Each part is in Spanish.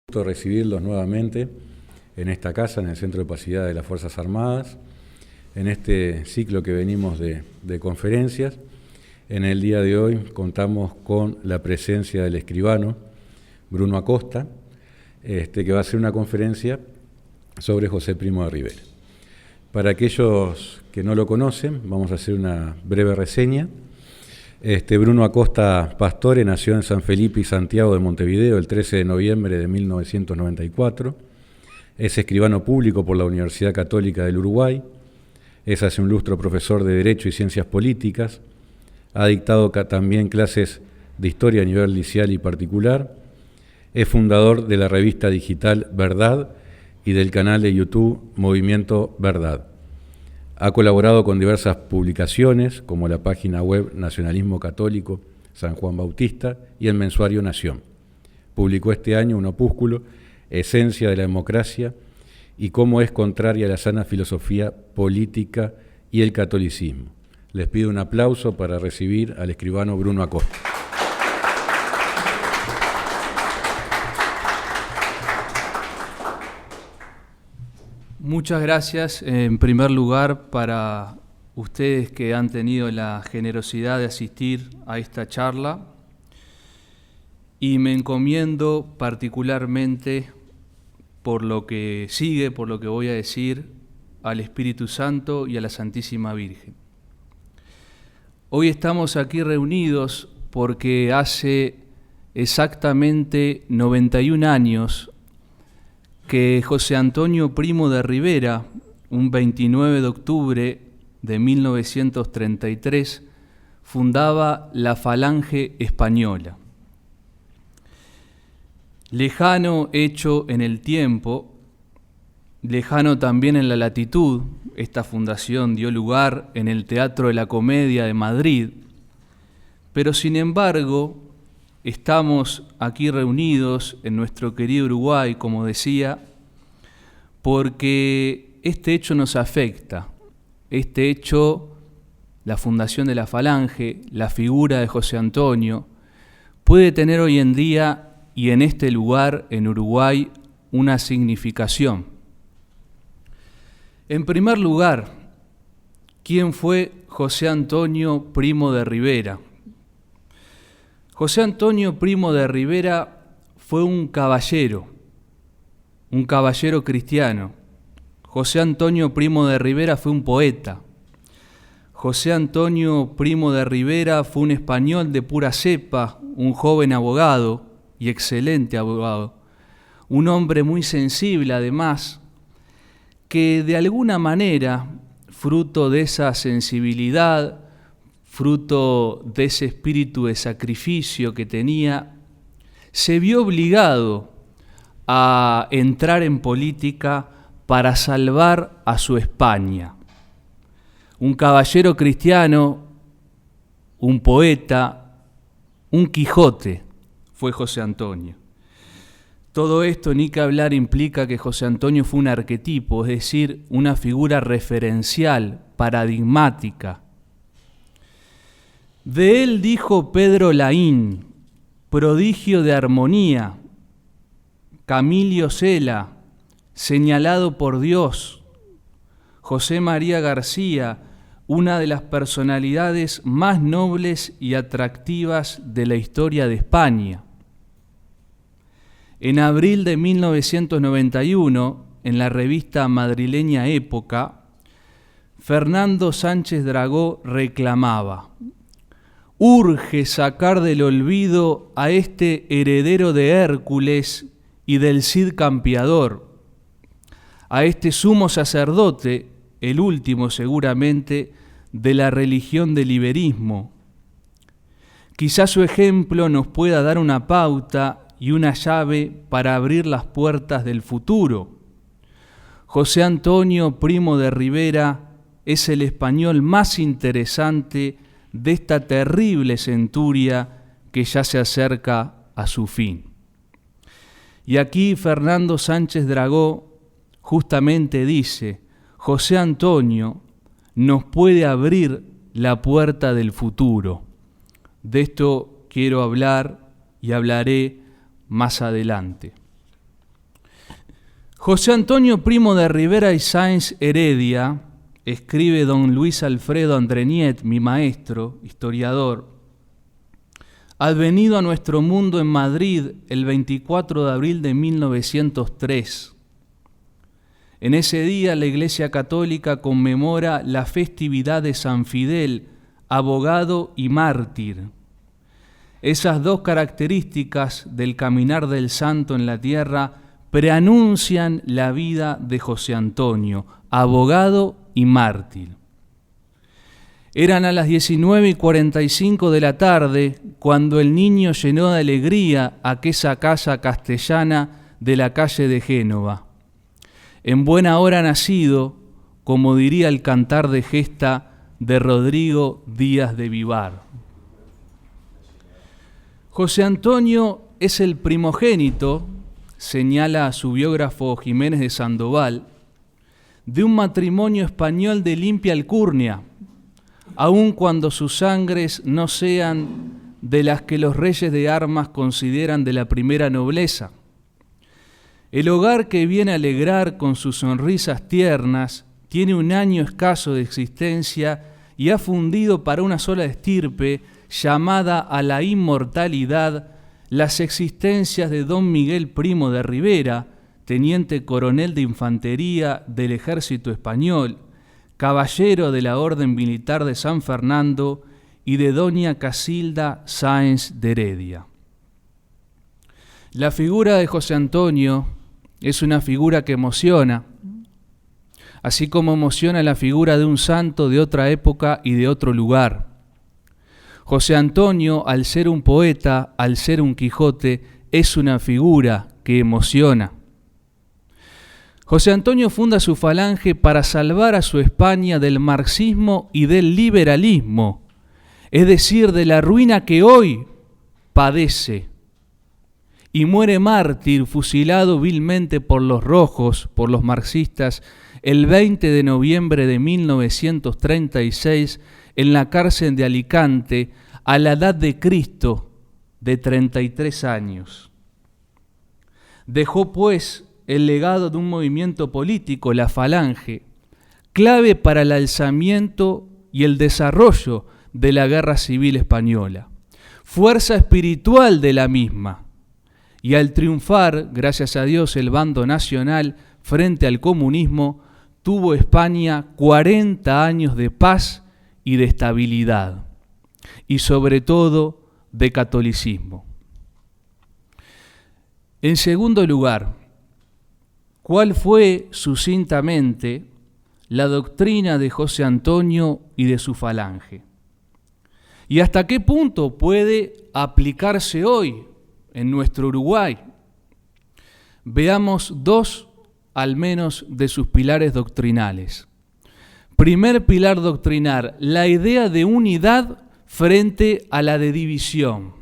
Recibirlos nuevamente en esta casa, en el Centro de Opacidad de las Fuerzas Armadas, en este ciclo que venimos de conferencias. En el día de hoy contamos con la presencia del escribano Bruno Acosta, que va a hacer una conferencia sobre José Primo de Rivera. Para aquellos que no lo conocen, vamos a hacer una breve reseña. Bruno Acosta Pastore nació en San Felipe y Santiago de Montevideo el 13 de noviembre de 1994. Es escribano público por la Universidad Católica del Uruguay. Es hace un lustro profesor de Derecho y Ciencias Políticas. Ha dictado también clases de Historia a nivel liceal y particular. Es fundador de la revista digital Verdad y del canal de YouTube Movimiento Verdad. Ha colaborado con diversas publicaciones, como la página web Nacionalismo Católico San Juan Bautista y el mensuario Nación. Publicó este año un opúsculo, Esencia de la Democracia y cómo es contraria a la sana filosofía política y el catolicismo. Les pido un aplauso para recibir al escribano Bruno Acosta. Muchas gracias, en primer lugar, para ustedes que han tenido la generosidad de asistir a esta charla, y me encomiendo particularmente por lo que sigue, por lo que voy a decir, al Espíritu Santo y a la Santísima Virgen. Hoy estamos aquí reunidos porque hace exactamente 91 años que José Antonio Primo de Rivera, un 29 de octubre de 1933, fundaba la Falange Española. Lejano hecho en el tiempo, lejano también en la latitud, esta fundación dio lugar en el Teatro de la Comedia de Madrid, pero sin embargo, estamos aquí reunidos en nuestro querido Uruguay, como decía, porque este hecho nos afecta. Este hecho, la fundación de la Falange, la figura de José Antonio, puede tener hoy en día y en este lugar, en Uruguay, una significación. En primer lugar, ¿quién fue José Antonio Primo de Rivera? José Antonio Primo de Rivera fue un caballero cristiano. José Antonio Primo de Rivera fue un poeta. José Antonio Primo de Rivera fue un español de pura cepa, un joven abogado y excelente abogado, un hombre muy sensible además, que de alguna manera, fruto de esa sensibilidad, fruto de ese espíritu de sacrificio que tenía, se vio obligado a entrar en política para salvar a su España. Un caballero cristiano, un poeta, un Quijote fue José Antonio. Todo esto, ni que hablar, implica que José Antonio fue un arquetipo, es decir, una figura referencial, paradigmática. De él dijo Pedro Laín, prodigio de armonía, Camilio Cela, señalado por Dios, José María García, una de las personalidades más nobles y atractivas de la historia de España. En abril de 1991, en la revista madrileña Época, Fernando Sánchez Dragó reclamaba: urge sacar del olvido a este heredero de Hércules y del Cid Campeador, a este sumo sacerdote, el último seguramente, de la religión del iberismo. Quizás su ejemplo nos pueda dar una pauta y una llave para abrir las puertas del futuro. José Antonio Primo de Rivera es el español más interesante de esta terrible centuria que ya se acerca a su fin. Y aquí Fernando Sánchez Dragó justamente dice: José Antonio nos puede abrir la puerta del futuro. De esto quiero hablar y hablaré más adelante. José Antonio Primo de Rivera y Sáenz Heredia, escribe don Luis Alfredo Andreniet, mi maestro, historiador, advenido a nuestro mundo en Madrid el 24 de abril de 1903. En ese día la Iglesia Católica conmemora la festividad de San Fidel, abogado y mártir. Esas dos características del caminar del santo en la tierra preanuncian la vida de José Antonio, abogado y mártir. Eran a las 19:45 de la tarde cuando el niño llenó de alegría aquella casa castellana de la calle de Génova. En buena hora nacido, como diría el cantar de gesta de Rodrigo Díaz de Vivar. José Antonio es el primogénito, señala su biógrafo Jiménez de Sandoval, de un matrimonio español de limpia alcurnia, aun cuando sus sangres no sean de las que los reyes de armas consideran de la primera nobleza. El hogar que viene a alegrar con sus sonrisas tiernas tiene un año escaso de existencia y ha fundido para una sola estirpe, llamada a la inmortalidad, las existencias de don Miguel Primo de Rivera, teniente coronel de infantería del ejército español, caballero de la Orden Militar de San Fernando, y de doña Casilda Sáenz de Heredia. La figura de José Antonio es una figura que emociona, así como emociona la figura de un santo de otra época y de otro lugar. José Antonio, al ser un poeta, al ser un Quijote, es una figura que emociona. José Antonio funda su falange para salvar a su España del marxismo y del liberalismo, es decir, de la ruina que hoy padece, y muere mártir, fusilado vilmente por los rojos, por los marxistas, el 20 de noviembre de 1936, en la cárcel de Alicante, a la edad de Cristo, de 33 años. Dejó, pues, el legado de un movimiento político, la Falange, clave para el alzamiento y el desarrollo de la Guerra Civil Española, fuerza espiritual de la misma, y al triunfar, gracias a Dios, el bando nacional frente al comunismo, tuvo España 40 años de paz y de estabilidad, y sobre todo de catolicismo. En segundo lugar, ¿cuál fue sucintamente la doctrina de José Antonio y de su falange? ¿Y hasta qué punto puede aplicarse hoy en nuestro Uruguay? Veamos dos al menos de sus pilares doctrinales. Primer pilar doctrinal, la idea de unidad frente a la de división.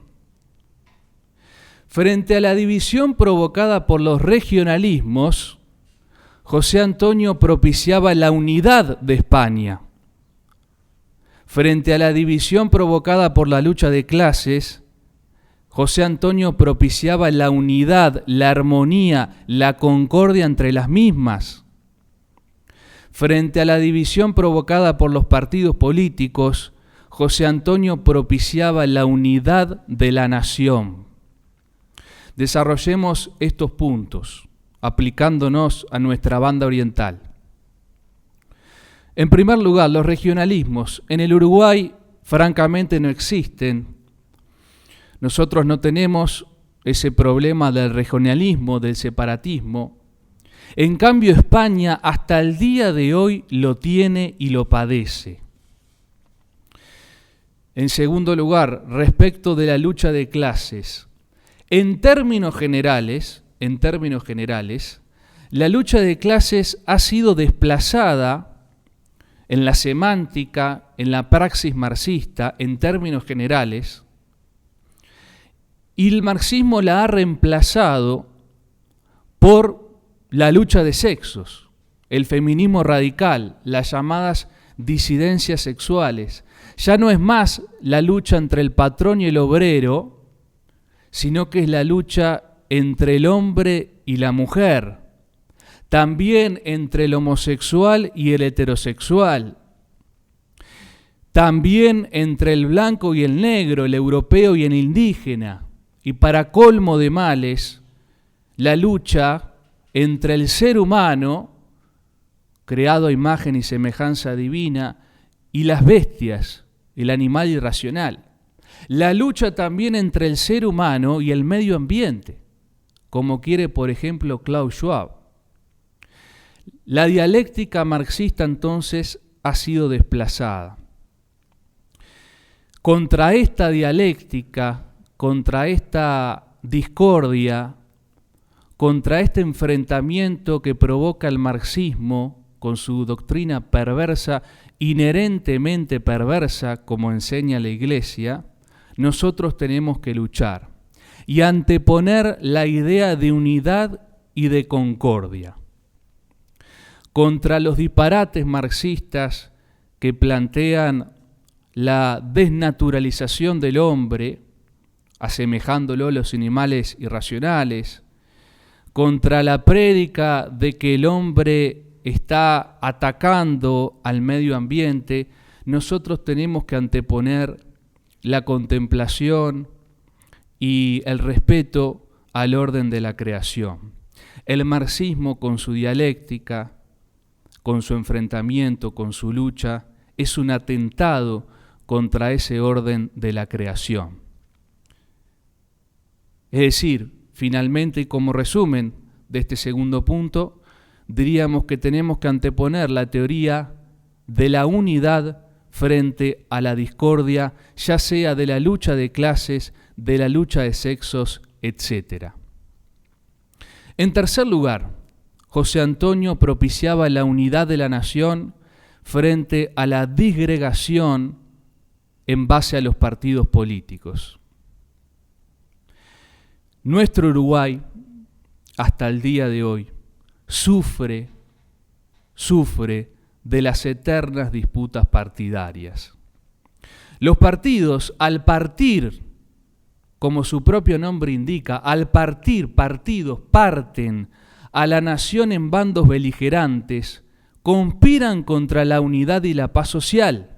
Frente a la división provocada por los regionalismos, José Antonio propiciaba la unidad de España. Frente a la división provocada por la lucha de clases, José Antonio propiciaba la unidad, la armonía, la concordia entre las mismas. Frente a la división provocada por los partidos políticos, José Antonio propiciaba la unidad de la nación. Desarrollemos estos puntos, aplicándonos a nuestra banda oriental. En primer lugar, los regionalismos. En el Uruguay, francamente, no existen. Nosotros no tenemos ese problema del regionalismo, del separatismo. En cambio, España hasta el día de hoy lo tiene y lo padece. En segundo lugar, respecto de la lucha de clases. En términos generales, la lucha de clases ha sido desplazada en la semántica, en la praxis marxista, en términos generales, y el marxismo la ha reemplazado por la lucha de sexos, el feminismo radical, las llamadas disidencias sexuales. Ya no es más la lucha entre el patrón y el obrero, sino que es la lucha entre el hombre y la mujer. también entre el homosexual y el heterosexual, también entre el blanco y el negro, el europeo y el indígena, y para colmo de males, la lucha entre el ser humano, creado a imagen y semejanza divina, y las bestias, el animal irracional. La lucha también entre el ser humano y el medio ambiente, como quiere, por ejemplo, Klaus Schwab. La dialéctica marxista entonces ha sido desplazada. Contra esta dialéctica, contra esta discordia, contra este enfrentamiento que provoca el marxismo con su doctrina perversa, inherentemente perversa, como enseña la Iglesia, nosotros tenemos que luchar y anteponer la idea de unidad y de concordia. Contra los disparates marxistas que plantean la desnaturalización del hombre, asemejándolo a los animales irracionales, contra la prédica de que el hombre está atacando al medio ambiente, nosotros tenemos que anteponer la contemplación y el respeto al orden de la creación. El marxismo, con su dialéctica, con su enfrentamiento, con su lucha, es un atentado contra ese orden de la creación. Es decir, finalmente, y como resumen de este segundo punto, diríamos que tenemos que anteponer la teoría de la unidad frente a la discordia, ya sea de la lucha de clases, de la lucha de sexos, etc. En tercer lugar, José Antonio propiciaba la unidad de la nación frente a la disgregación en base a los partidos políticos. Nuestro Uruguay, hasta el día de hoy, sufre de las eternas disputas partidarias. Los partidos, al partir, como su propio nombre indica, al partir, partidos parten a la nación en bandos beligerantes, conspiran contra la unidad y la paz social,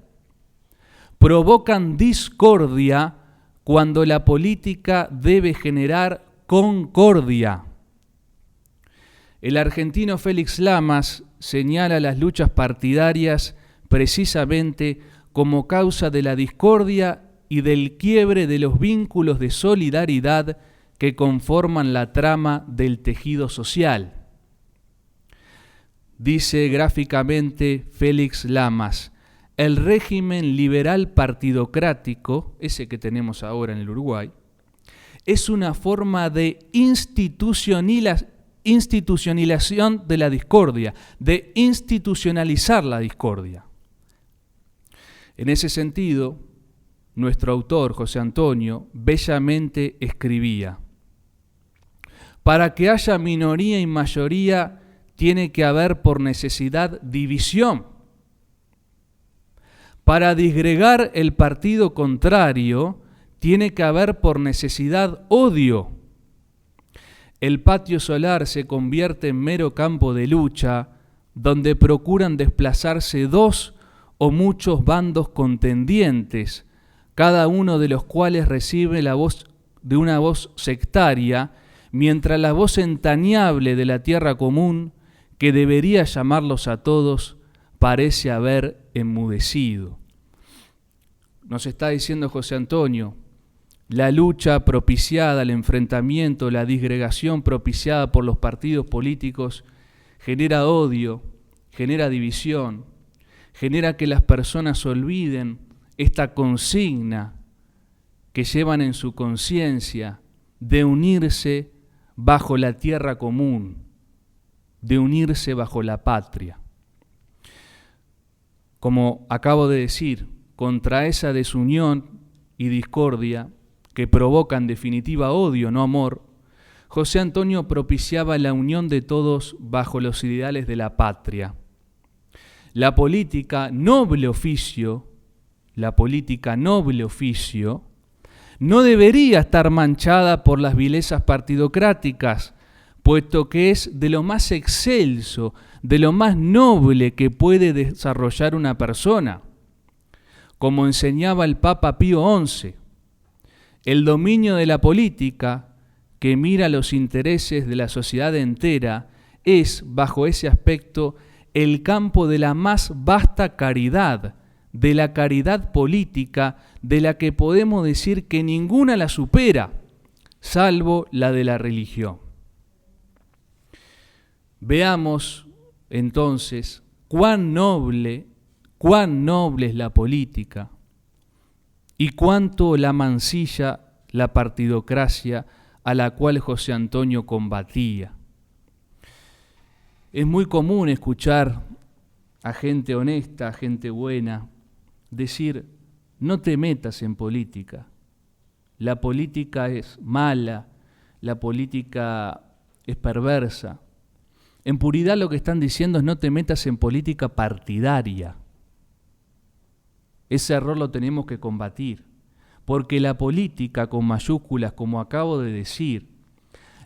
provocan discordia cuando la política debe generar concordia. El argentino Félix Lamas señala las luchas partidarias precisamente como causa de la discordia y del quiebre de los vínculos de solidaridad que conforman la trama del tejido social. Dice gráficamente Félix Lamas, el régimen liberal partidocrático, ese que tenemos ahora en el Uruguay, es una forma de institucionalización de la discordia, de institucionalizar la discordia. En ese sentido, nuestro autor, José Antonio, bellamente escribía: para que haya minoría y mayoría, tiene que haber por necesidad división. Para disgregar el partido contrario, tiene que haber por necesidad odio. El patio solar se convierte en mero campo de lucha, donde procuran desplazarse dos o muchos bandos contendientes, cada uno de los cuales recibe la voz de una voz sectaria, mientras la voz entrañable de la tierra común, que debería llamarlos a todos, parece haber enmudecido. Nos está diciendo José Antonio, la lucha propiciada, el enfrentamiento, la disgregación propiciada por los partidos políticos genera odio, genera división, genera que las personas olviden esta consigna que llevan en su conciencia de unirse bajo la tierra común, de unirse bajo la patria. Como acabo de decir, contra esa desunión y discordia que provoca en definitiva odio, no amor, José Antonio propiciaba la unión de todos bajo los ideales de la patria. La política, noble oficio, no debería estar manchada por las vilezas partidocráticas, puesto que es de lo más excelso, de lo más noble que puede desarrollar una persona. Como enseñaba el Papa Pío XI, el dominio de la política, que mira los intereses de la sociedad entera, es, bajo ese aspecto, el campo de la más vasta caridad, de la caridad política, de la que podemos decir que ninguna la supera, salvo la de la religión. Veamos, entonces, cuán noble es la política y cuánto la mancilla la partidocracia a la cual José Antonio combatía. Es muy común escuchar a gente honesta, a gente buena, decir: no te metas en política, la política es mala, la política es perversa. En puridad lo que están diciendo es: no te metas en política partidaria. Ese error lo tenemos que combatir, porque la política con mayúsculas, como acabo de decir,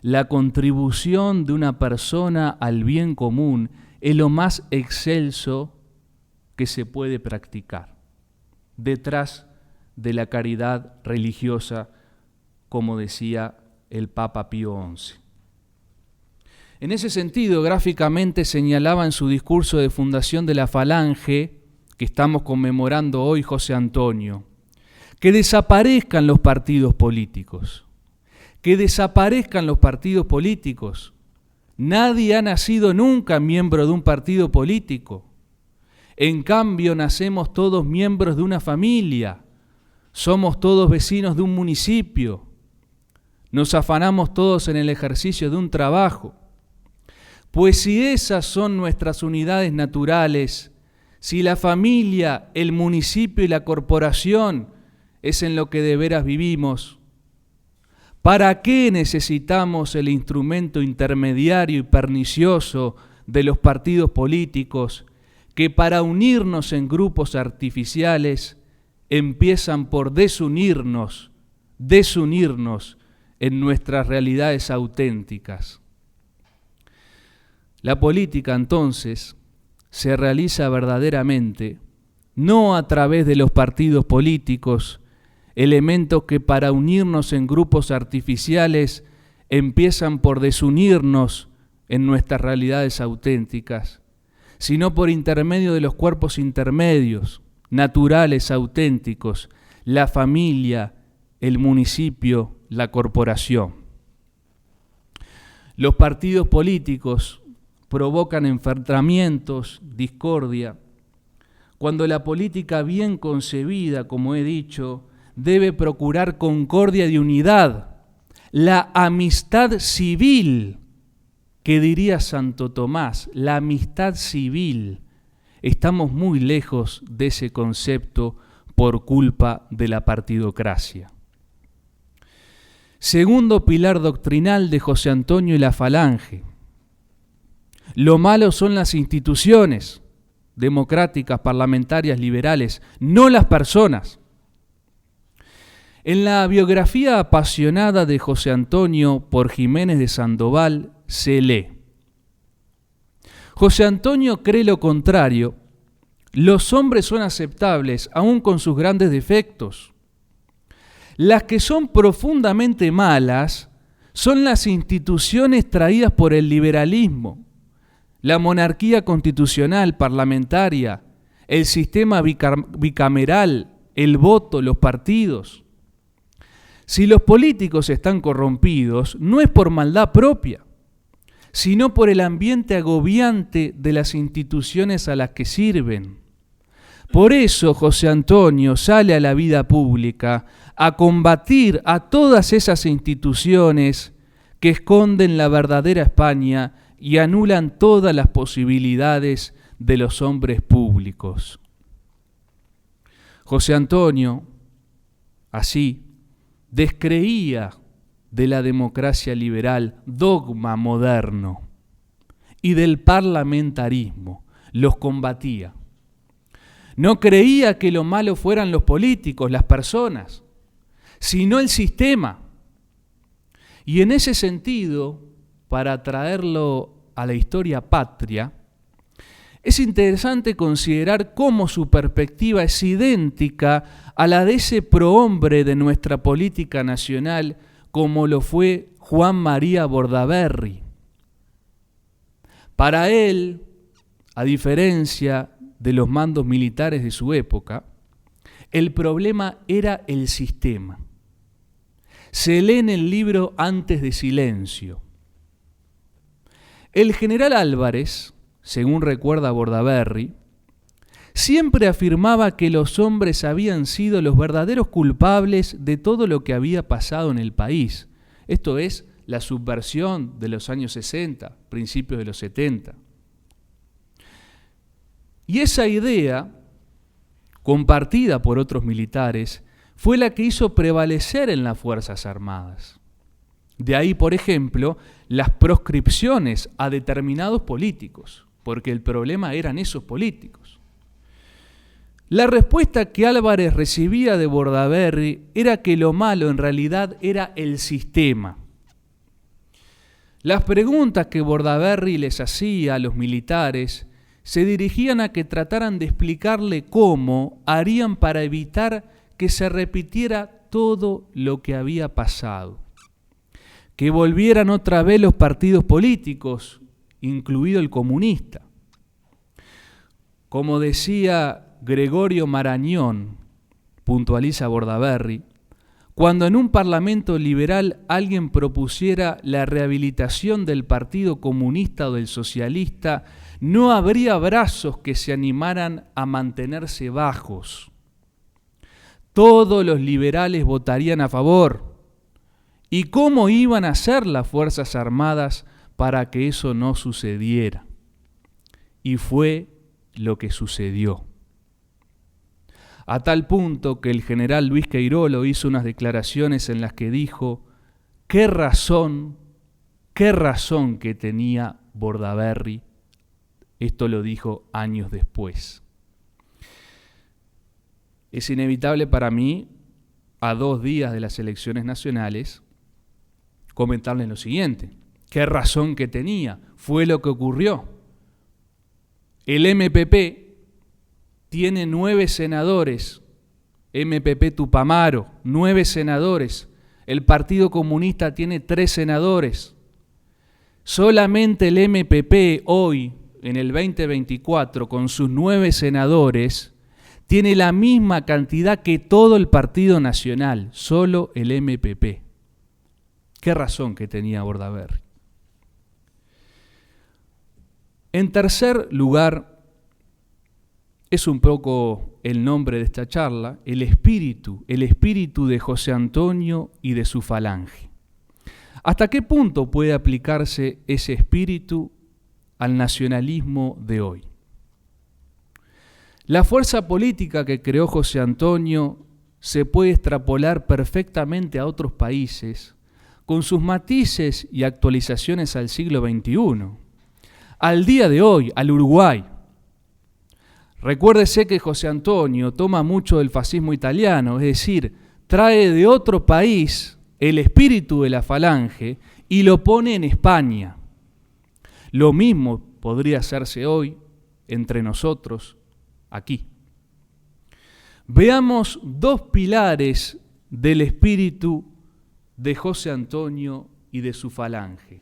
la contribución de una persona al bien común es lo más excelso que se puede practicar, detrás de la caridad religiosa, como decía el Papa Pío XI. En ese sentido, gráficamente señalaba en su discurso de fundación de la Falange, que estamos conmemorando hoy, José Antonio, que desaparezcan los partidos políticos, que desaparezcan los partidos políticos. Nadie ha nacido nunca miembro de un partido político. En cambio, nacemos todos miembros de una familia, somos todos vecinos de un municipio, nos afanamos todos en el ejercicio de un trabajo. Pues si esas son nuestras unidades naturales, si la familia, el municipio y la corporación es en lo que de veras vivimos, ¿para qué necesitamos el instrumento intermediario y pernicioso de los partidos políticos que para unirnos en grupos artificiales empiezan por desunirnos en nuestras realidades auténticas? La política, entonces, se realiza verdaderamente no a través de los partidos políticos, elementos que para unirnos en grupos artificiales empiezan por desunirnos en nuestras realidades auténticas, sino por intermedio de los cuerpos intermedios, naturales, auténticos, la familia, el municipio, la corporación. Los partidos políticos provocan enfrentamientos, discordia, cuando la política bien concebida, como he dicho, debe procurar concordia y unidad, la amistad civil, que diría Santo Tomás, la amistad civil. Estamos muy lejos de ese concepto por culpa de la partidocracia. Segundo pilar doctrinal de José Antonio y la Falange: lo malo son las instituciones democráticas, parlamentarias, liberales, no las personas. En la biografía apasionada de José Antonio por Jiménez de Sandoval se lee: José Antonio cree lo contrario, los hombres son aceptables aun con sus grandes defectos. Las que son profundamente malas son las instituciones traídas por el liberalismo, la monarquía constitucional, parlamentaria, el sistema bicameral, el voto, los partidos. Si los políticos están corrompidos, no es por maldad propia, sino por el ambiente agobiante de las instituciones a las que sirven. Por eso José Antonio sale a la vida pública a combatir a todas esas instituciones que esconden la verdadera España y anulan todas las posibilidades de los hombres públicos. José Antonio, así, descreía de la democracia liberal, dogma moderno, y del parlamentarismo, los combatía. No creía que lo malo fueran los políticos, las personas, sino el sistema. Y en ese sentido, para traerlo a la historia patria, es interesante considerar cómo su perspectiva es idéntica a la de ese prohombre de nuestra política nacional, como lo fue Juan María Bordaberry. Para él, a diferencia de los mandos militares de su época, el problema era el sistema. Se lee en el libro Antes de Silencio. El general Álvarez, según recuerda Bordaberry, siempre afirmaba que los hombres habían sido los verdaderos culpables de todo lo que había pasado en el país. Esto es la subversión de los años 60, principios de los 70. Y esa idea, compartida por otros militares, fue la que hizo prevalecer en las Fuerzas Armadas. De ahí, por ejemplo, las proscripciones a determinados políticos, porque el problema eran esos políticos. La respuesta que Álvarez recibía de Bordaberry era que lo malo en realidad era el sistema. Las preguntas que Bordaberry les hacía a los militares se dirigían a que trataran de explicarle cómo harían para evitar que se repitiera todo lo que había pasado. Que volvieran otra vez los partidos políticos, incluido el comunista. Como decía Gregorio Marañón, puntualiza Bordaberry, cuando en un parlamento liberal alguien propusiera la rehabilitación del Partido Comunista o del Socialista, no habría brazos que se animaran a mantenerse bajos. Todos los liberales votarían a favor. ¿Y cómo iban a hacer las Fuerzas Armadas para que eso no sucediera? Y fue lo que sucedió. A tal punto que el general Luis Queirolo hizo unas declaraciones en las que dijo: qué razón que tenía Bordaberry. Esto lo dijo años después. Es inevitable para mí, a 2 días de las elecciones nacionales, comentarles lo siguiente. ¿Qué razón que tenía? Fue lo que ocurrió. El MPP tiene 9 senadores, MPP Tupamaro, 9 senadores. El Partido Comunista tiene 3 senadores. Solamente el MPP hoy, en el 2024, con sus 9 senadores, tiene la misma cantidad que todo el Partido Nacional, solo el MPP. ¿Qué razón que tenía Bordaberry? En tercer lugar, es un poco el nombre de esta charla, el espíritu de José Antonio y de su falange. ¿Hasta qué punto puede aplicarse ese espíritu al nacionalismo de hoy? La fuerza política que creó José Antonio se puede extrapolar perfectamente a otros países, con sus matices y actualizaciones al siglo XXI, al día de hoy, al Uruguay. Recuérdese que José Antonio toma mucho del fascismo italiano, es decir, trae de otro país el espíritu de la falange y lo pone en España. Lo mismo podría hacerse hoy entre nosotros, aquí. Veamos 2 pilares del espíritu de José Antonio y de su falange.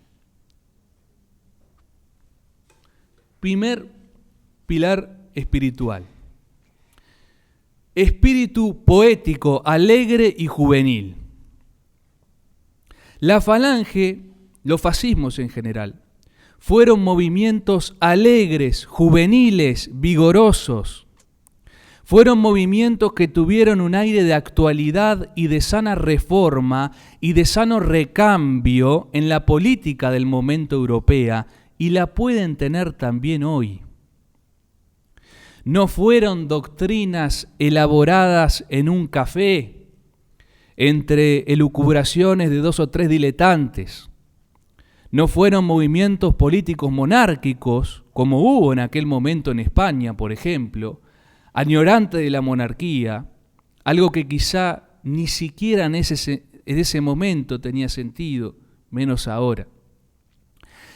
Primer pilar espiritual. Espíritu poético, alegre y juvenil. La falange, los fascismos en general, fueron movimientos alegres, juveniles, vigorosos. Fueron movimientos que tuvieron un aire de actualidad y de sana reforma y de sano recambio en la política del momento europea, y la pueden tener también hoy. No fueron doctrinas elaboradas en un café entre elucubraciones de 2 o 3 diletantes. No fueron movimientos políticos monárquicos, como hubo en aquel momento en España, por ejemplo, añorante de la monarquía, algo que quizá ni siquiera en ese momento tenía sentido, menos ahora.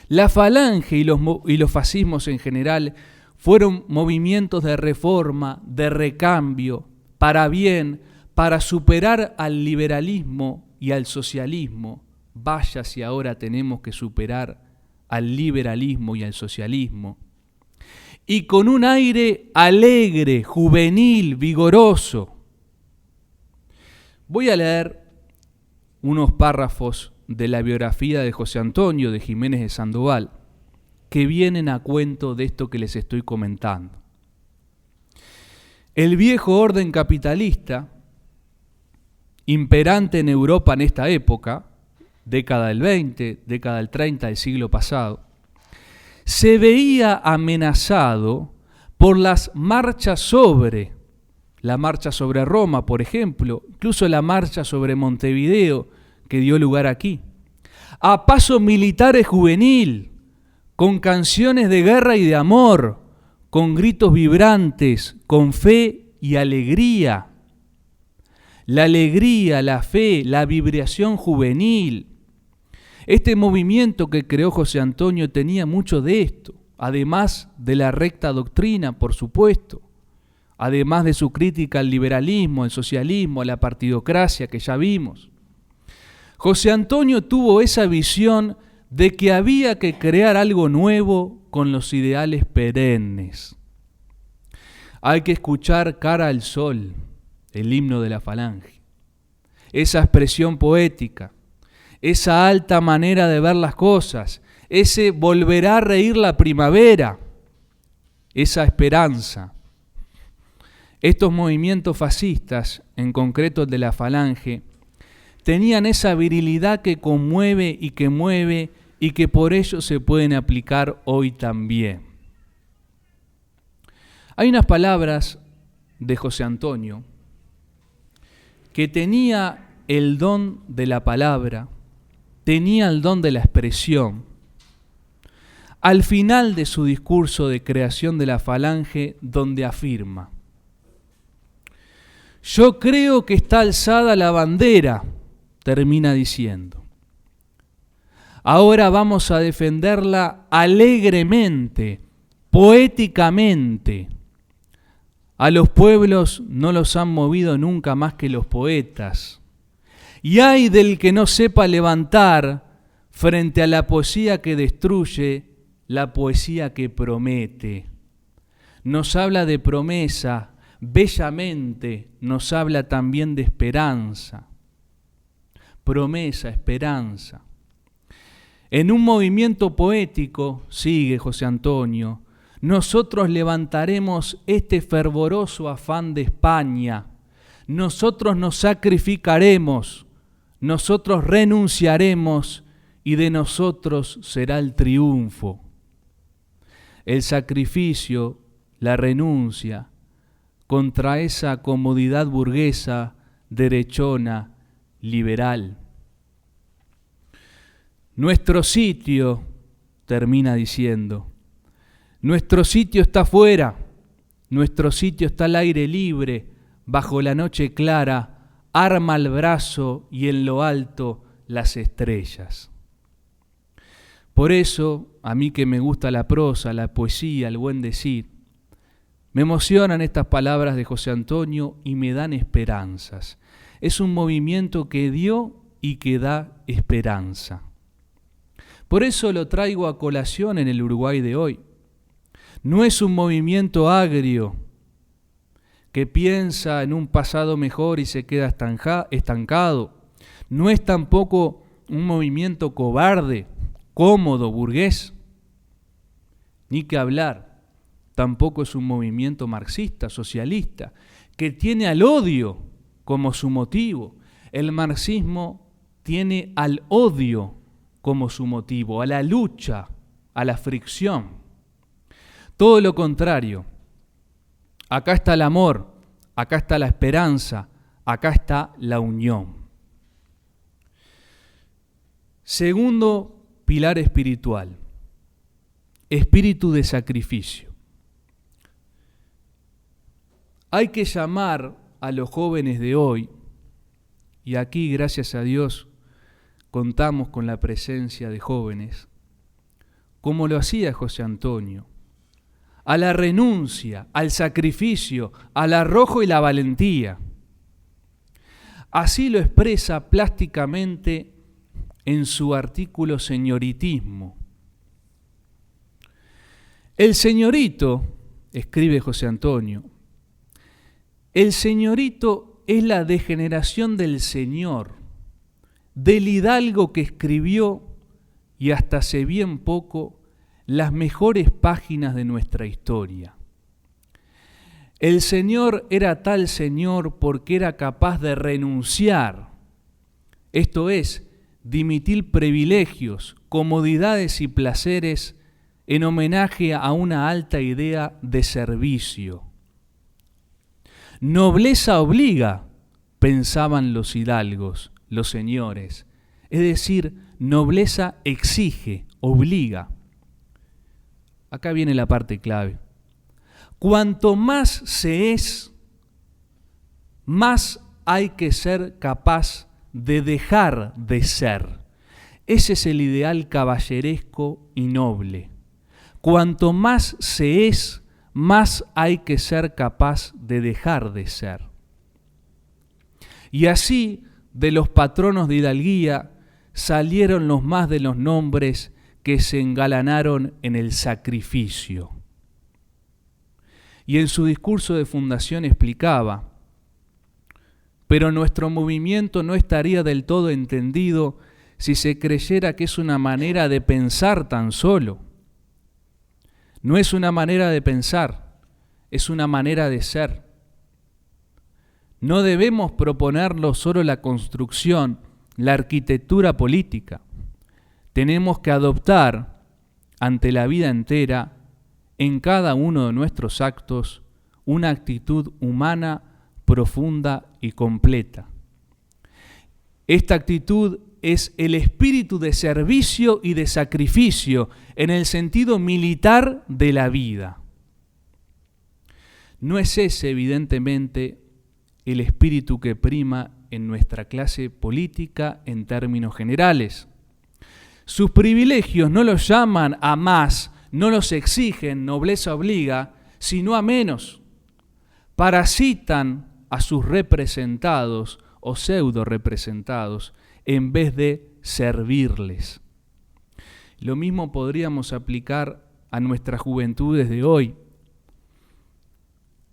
La Falange y los fascismos en general fueron movimientos de reforma, de recambio, para bien, para superar al liberalismo y al socialismo. Vaya si ahora tenemos que superar al liberalismo y al socialismo. Y con un aire alegre, juvenil, vigoroso. Voy a leer unos párrafos de la biografía de José Antonio de Jiménez de Sandoval que vienen a cuento de esto que les estoy comentando. El viejo orden capitalista, imperante en Europa en esta época, década del 20, década del 30 del siglo pasado, se veía amenazado por las marchas sobre, la marcha sobre Roma, por ejemplo, incluso la marcha sobre Montevideo, que dio lugar aquí, a paso militar juvenil, con canciones de guerra y de amor, con gritos vibrantes, con fe y alegría. La alegría, la fe, la vibración juvenil. Este movimiento que creó José Antonio tenía mucho de esto, además de la recta doctrina, por supuesto, además de su crítica al liberalismo, al socialismo, a la partidocracia que ya vimos. José Antonio tuvo esa visión de que había que crear algo nuevo con los ideales perennes. Hay que escuchar Cara al Sol, el himno de la Falange, esa expresión poética, esa alta manera de ver las cosas, ese volverá a reír la primavera, esa esperanza. Estos movimientos fascistas, en concreto el de la Falange, tenían esa virilidad que conmueve y que mueve y que por ello se pueden aplicar hoy también. Hay unas palabras de José Antonio que tenía el don de la palabra, tenía el don de la expresión. Al final de su discurso de creación de la Falange, donde afirma: yo creo que está alzada la bandera, termina diciendo. Ahora vamos a defenderla alegremente, poéticamente. A los pueblos no los han movido nunca más que los poetas. Y ay del que no sepa levantar frente a la poesía que destruye, la poesía que promete. Nos habla de promesa, bellamente nos habla también de esperanza. Promesa, esperanza. En un movimiento poético, sigue José Antonio, nosotros levantaremos este fervoroso afán de España. Nosotros nos sacrificaremos, nosotros renunciaremos y de nosotros será el triunfo. El sacrificio, la renuncia contra esa comodidad burguesa, derechona, liberal. Nuestro sitio, termina diciendo, nuestro sitio está afuera, nuestro sitio está al aire libre, bajo la noche clara, arma el brazo y en lo alto las estrellas. Por eso, a mí que me gusta la prosa, la poesía, el buen decir, me emocionan estas palabras de José Antonio y me dan esperanzas. Es un movimiento que dio y que da esperanza. Por eso lo traigo a colación en el Uruguay de hoy. No es un movimiento agrio que piensa en un pasado mejor y se queda estancado. No es tampoco un movimiento cobarde, cómodo, burgués. Ni que hablar. Tampoco es un movimiento marxista, socialista, que tiene al odio como su motivo. El marxismo tiene al odio como su motivo, a la lucha, a la fricción. Todo lo contrario. Acá está el amor, acá está la esperanza, acá está la unión. Segundo pilar espiritual, espíritu de sacrificio. Hay que llamar a los jóvenes de hoy, y aquí, gracias a Dios, contamos con la presencia de jóvenes, como lo hacía José Antonio, a la renuncia, al sacrificio, al arrojo y la valentía. Así lo expresa plásticamente en su artículo Señoritismo. El señorito, escribe José Antonio, el señorito es la degeneración del señor, del hidalgo que escribió, y hasta hace bien poco, las mejores páginas de nuestra historia. El señor era tal señor porque era capaz de renunciar, esto es, dimitir privilegios, comodidades y placeres en homenaje a una alta idea de servicio. Nobleza obliga, pensaban los hidalgos, los señores, es decir, nobleza exige, obliga. Acá viene la parte clave. Cuanto más se es, más hay que ser capaz de dejar de ser. Ese es el ideal caballeresco y noble. Cuanto más se es, más hay que ser capaz de dejar de ser. Y así, de los patronos de hidalguía, salieron los más de los nombres que se engalanaron en el sacrificio. Y en su discurso de fundación explicaba: pero nuestro movimiento no estaría del todo entendido si se creyera que es una manera de pensar tan solo. No es una manera de pensar, es una manera de ser. No debemos proponerlo solo la construcción, la arquitectura política. Tenemos que adoptar ante la vida entera, en cada uno de nuestros actos, una actitud humana profunda y completa. Esta actitud es el espíritu de servicio y de sacrificio en el sentido militar de la vida. No es ese, evidentemente, el espíritu que prima en nuestra clase política en términos generales. Sus privilegios no los llaman a más, no los exigen, nobleza obliga, sino a menos. Parasitan a sus representados o pseudo representados en vez de servirles. Lo mismo podríamos aplicar a nuestras juventudes de hoy.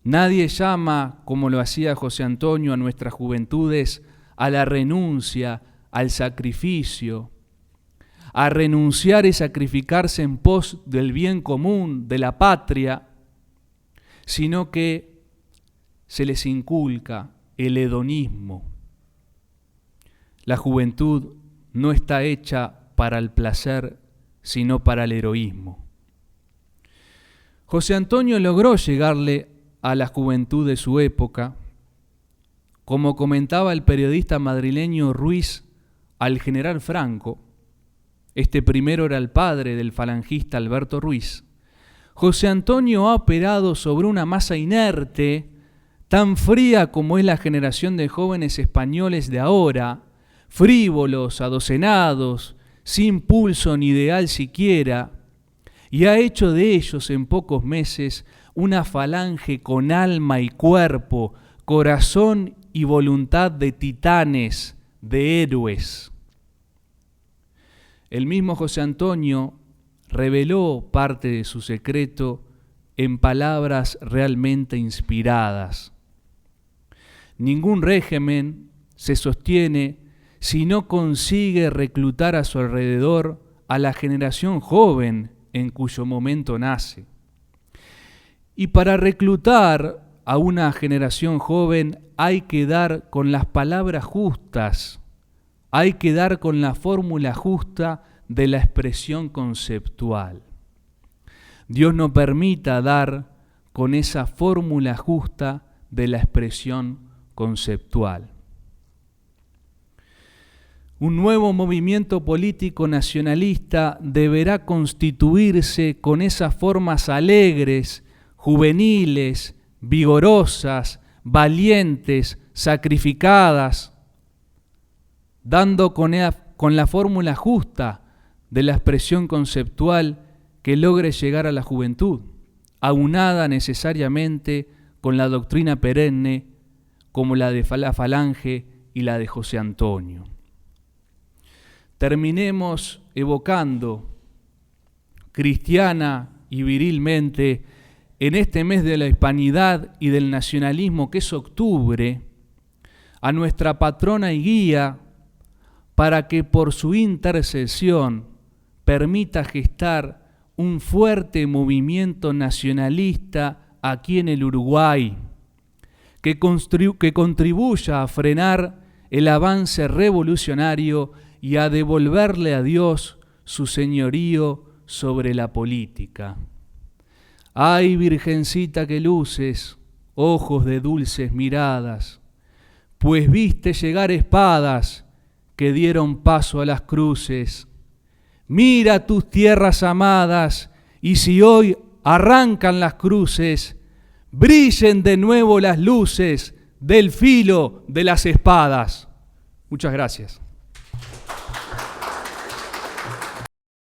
Nadie llama, como lo hacía José Antonio, a nuestras juventudes a la renuncia, al sacrificio, a renunciar y sacrificarse en pos del bien común, de la patria, sino que se les inculca el hedonismo. La juventud no está hecha para el placer, sino para el heroísmo. José Antonio logró llegarle a la juventud de su época, como comentaba el periodista madrileño Ruiz al general Franco. Este primero era el padre del falangista Alberto Ruiz. José Antonio ha operado sobre una masa inerte, tan fría como es la generación de jóvenes españoles de ahora, frívolos, adocenados, sin pulso ni ideal siquiera, y ha hecho de ellos en pocos meses una falange con alma y cuerpo, corazón y voluntad de titanes, de héroes. El mismo José Antonio reveló parte de su secreto en palabras realmente inspiradas. Ningún régimen se sostiene si no consigue reclutar a su alrededor a la generación joven en cuyo momento nace. Y para reclutar a una generación joven hay que dar con las palabras justas, hay que dar con la fórmula justa de la expresión conceptual. Dios nos permita dar con esa fórmula justa de la expresión conceptual. Un nuevo movimiento político nacionalista deberá constituirse con esas formas alegres, juveniles, vigorosas, valientes, sacrificadas, dando con la fórmula justa de la expresión conceptual que logre llegar a la juventud, aunada necesariamente con la doctrina perenne como la de la Falange y la de José Antonio. Terminemos evocando cristiana y virilmente en este mes de la hispanidad y del nacionalismo que es octubre, a nuestra patrona y guía, para que por su intercesión permita gestar un fuerte movimiento nacionalista aquí en el Uruguay, que contribuya a frenar el avance revolucionario y a devolverle a Dios su señorío sobre la política. Ay, virgencita que luces, ojos de dulces miradas, pues viste llegar espadas que dieron paso a las cruces. Mira tus tierras amadas, y si hoy arrancan las cruces, brillen de nuevo las luces del filo de las espadas. Muchas gracias.